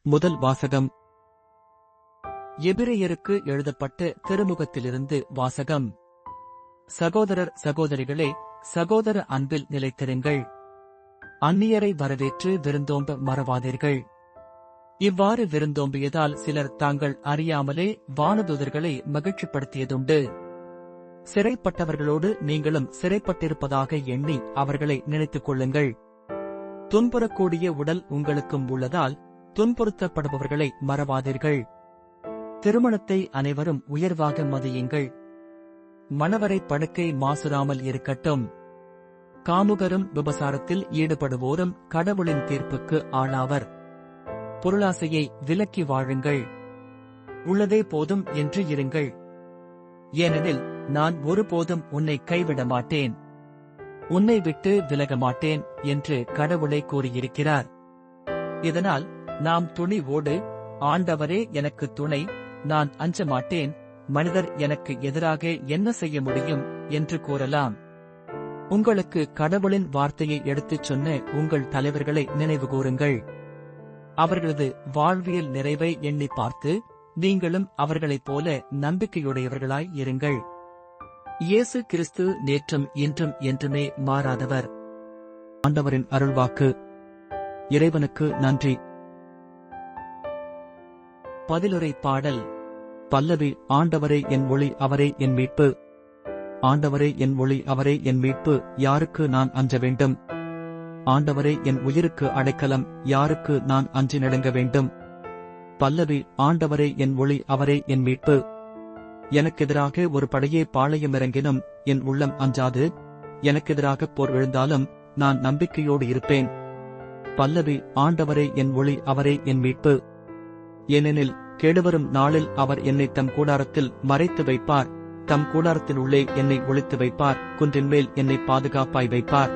முதல் வாசகம். எபிரெயருக்கு எழுதப்பட்ட திருமுகத்திலிருந்து வாசகம். சகோதரர் சகோதரிகளே, சகோதர அன்பில் நிலைத்திருங்கள். அந்நியரை வரவேற்று விருந்தோம்ப மறவாதீர்கள். இவ்வாறு விருந்தோம்பியதால் சிலர் தாங்கள் அறியாமலே வானதூதர்களை மகிழ்ச்சிப்படுத்தியதுண்டு. சிறைப்பட்டவர்களோடு நீங்களும் சிறைப்பட்டிருப்பதாக எண்ணி அவர்களை நினைத்துக் கொள்ளுங்கள். துன்புறக்கூடிய உடல் உங்களுக்கும் உள்ளதால் துன்புறுத்தப்படுபவர்களை மறவாதீர்கள். திருமணத்தை அனைவரும் உயர்வாக மதியுங்கள். மணவரை படுக்கை மாசுறாமல் இருக்கட்டும். காமுகரும் விபசாரத்தில் ஈடுபடுவோரும் கடவுளின் தீர்ப்புக்கு ஆளாவர். பொருளாசையை விலக்கி வாழுங்கள். உள்ளதே போதும் என்று இருங்கள். ஏனெனில் நான் ஒருபோதும் உன்னை கைவிட மாட்டேன், உன்னை விட்டு விலக மாட்டேன் என்று கடவுளே கூறியிருக்கிறார். இதனால் நாம் துணிவோடு, ஆண்டவரே எனக்கு துணை, நான் அஞ்ச மாட்டேன், மனிதர் எனக்கு எதிராக என்ன செய்ய முடியும் என்று கூறலாம். உங்களுக்கு கடவுளின் வார்த்தையை எடுத்துச் சொன்ன உங்கள் தலைவர்களை நினைவுகூருங்கள். அவர்களது வாழ்வியல் நிறைவை எண்ணி பார்த்து நீங்களும் அவர்களைப் போல நம்பிக்கையுடையவர்களாய் இருங்கள். இயேசு கிறிஸ்து நேற்றும் இன்றும் என்றுமே மாறாதவர். ஆண்டவரின் அருள்வாக்கு. இறைவனுக்கு நன்றி. பதிலுரை பாடல். பல்லவி. ஆண்டவரே என் ஒளி, அவரே என் மீட்பு. ஆண்டவரே என் ஒளி, அவரே என் மீட்பு, யாருக்கு நான் அஞ்ச வேண்டும்? ஆண்டவரே என் உயிருக்கு அடைக்கலம், யாருக்கு நான் அஞ்சி நடுங்க வேண்டும்? பல்லவி. ஆண்டவரே என் ஒளி, அவரே என் மீட்பு. எனக்கெதிராக ஒரு படையே பாளையமிறங்கினும் என் உள்ளம் அஞ்சாது. எனக்கெதிராக போர் எழுந்தாலும் நான் நம்பிக்கையோடு இருப்பேன். பல்லவி. ஆண்டவரே என் ஒளி, அவரே என் மீட்பு. ஏனெனில் கெடுவரும் நாளில் அவர் என்னை தம் கூடாரத்தில் மறைத்து வைப்பார். தம் கூடாரத்தினுள்ளே என்னை ஒளித்து வைப்பார். குன்றின் மேல் என்னை பாதுகாப்பாய் வைப்பார்.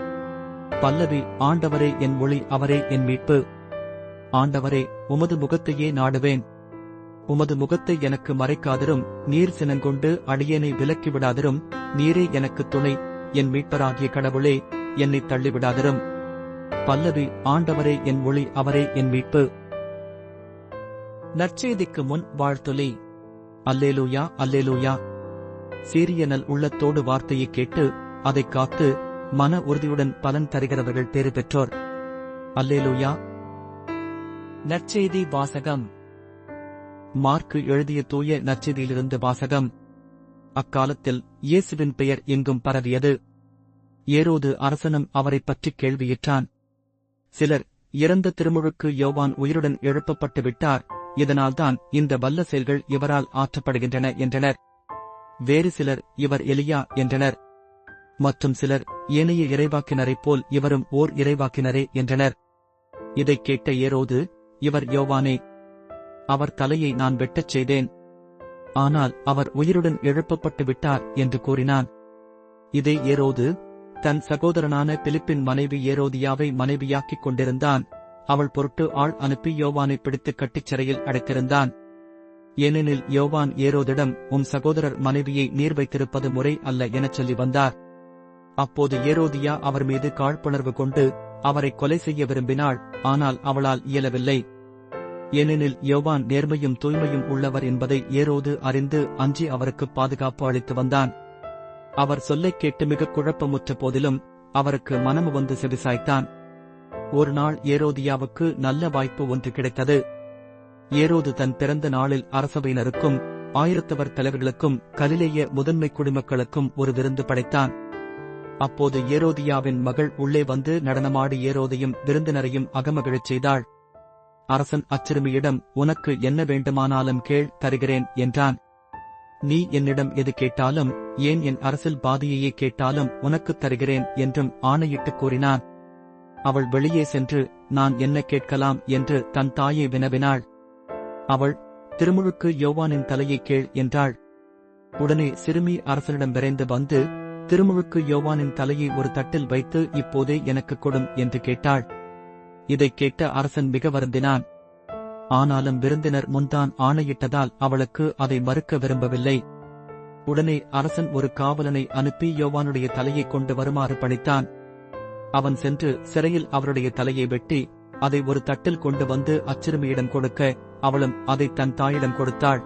பல்லவி. ஆண்டவரே என் ஒளி, அவரே என் மீட்பு. ஆண்டவரே, உமது முகத்தையே நாடுவேன். உமது முகத்தை எனக்கு மறைக்காதிரும். நீர் சினங்கொண்டு அடியேனை விலக்கிவிடாதிரும். நீரே எனக்கு துணை, என் மீட்பராகிய கடவுளே, என்னை தள்ளிவிடாதிரும். பல்லவி. ஆண்டவரே என் ஒளி, அவரே என் மீட்பு. நற்செய்திக்கு முன் வாழ்த்துளி. அல்லேலூயா, அல்லேலூயா. சீரிய நல் உள்ளத்தோடு வார்த்தையை கேட்டு அதைக் காத்து மன உறுதியுடன் பலன் தருகிறவர்கள் பேறு பெற்றோர். அல்லேலூயா. நற்செய்தி வாசகம். மார்க்கு எழுதிய தூய நற்செய்தியிலிருந்து வாசகம். அக்காலத்தில் இயேசுவின் பெயர் எங்கும் பரவியது. ஏரோது அரசனும் அவரைப் பற்றிக் கேள்வியுற்றான். சிலர், இறந்த திருமுழுக்கு யோவான் உயிருடன் எழுப்பப்பட்டு விட்டார், இதனால்தான் இந்த வல்ல செயல்கள் இவரால் ஆற்றப்படுகின்றன என்றனர். வேறு சிலர், இவர் எலியா என்றனர். மற்றும் சிலர், ஏனைய இறைவாக்கினரைப் போல் இவரும் ஓர் இறைவாக்கினரே என்றனர். இதைக் கேட்ட ஏரோது, இவர் யோவானே, அவர் தலையை நான் வெட்டச் செய்தேன், ஆனால் அவர் உயிருடன் எழுப்பப்பட்டு விட்டார் என்று கூறினான். இதே ஏரோது தன் சகோதரனான பிலிப்பின் மனைவி ஏரோதியாவை மனைவியாக்கிக் கொண்டிருந்தான். அவள் பொருட்டு ஆள் அனுப்பி யோவானை பிடித்து கட்டிச் சிறையில் அடைத்திருந்தான். ஏனெனில் யோவான் ஏரோதிடம், உன் சகோதரர் மனைவியை நீர் வைத்திருப்பது முறை அல்ல எனச் சொல்லி வந்தார். அப்போது ஏரோதியா அவர் மீது காழ்ப்புணர்வு கொண்டு அவரை கொலை செய்ய விரும்பினாள். ஆனால் அவளால் இயலவில்லை. ஏனெனில் யோவான் நேர்மையும் தூய்மையும் உள்ளவர் என்பதை ஏரோது அறிந்து அஞ்சி அவருக்கு பாதுகாப்பு அளித்து வந்தான். அவர் சொல்லைக் கேட்டு மிக குழப்பமுற்ற போதிலும் அவருக்கு மனமு வந்து செவிசாய்த்தான். ஒரு நாள் ஏரோதியாவுக்கு நல்ல வாய்ப்பு ஒன்று கிடைத்தது. ஏரோது தன் பிறந்த நாளில் அரசவையினருக்கும் ஆயிரத்தவர் தலைவர்களுக்கும் கலிலேய முதன்மை குடிமக்களுக்கும் ஒரு விருந்து படைத்தான். அப்போது ஏரோதியாவின் மகள் உள்ளே வந்து நடனமாடி ஏரோதையும் விருந்தினரையும் அகமகிழச் செய்தாள். அரசன் அச்சிறுமியிடம், உனக்கு என்ன வேண்டுமானாலும் கேள், தருகிறேன் என்றான். நீ என்னிடம் எது கேட்டாலும், ஏன் என் அரசில் பாதியையே கேட்டாலும் உனக்குத் தருகிறேன் என்றும் ஆணையிட்டுக் கூறினான். அவள் வெளியே சென்று, நான் என்ன கேட்கலாம் என்று தன் தாயை வினவினாள். அவள், திருமுழுக்கு யோவானின் தலையை கேள் என்றாள். உடனே சிறுமி அரசனிடம் விரைந்து வந்து, திருமுழுக்கு யோவானின் தலையை ஒரு தட்டில் வைத்து இப்போதே எனக்குக் கொடும் என்று கேட்டாள். இதைக் கேட்ட அரசன் மிக வருந்தினான். ஆனாலும் விருந்தினர் முன்தான் ஆணையிட்டதால் அவளுக்கு அதை மறுக்க விரும்பவில்லை. உடனே அரசன் ஒரு காவலனை அனுப்பி யோவானுடைய தலையை கொண்டு வருமாறு பணித்தான். அவன் சென்று சிறையில் அவருடைய தலையை வெட்டி அதை ஒரு தட்டில் கொண்டு வந்து அச்சிறுமியிடம் கொடுக்க, அவளும் அதை தன் தாயிடம் கொடுத்தாள்.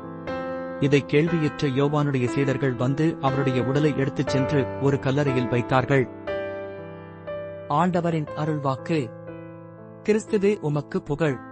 இதை கேள்வியுற்ற யோவானுடைய சீடர்கள் வந்து அவருடைய உடலை எடுத்துச் சென்று ஒரு கல்லறையில் வைத்தார்கள். ஆண்டவரின் அருள்வாக்கு. கிறிஸ்துவே உமக்கு புகழ்.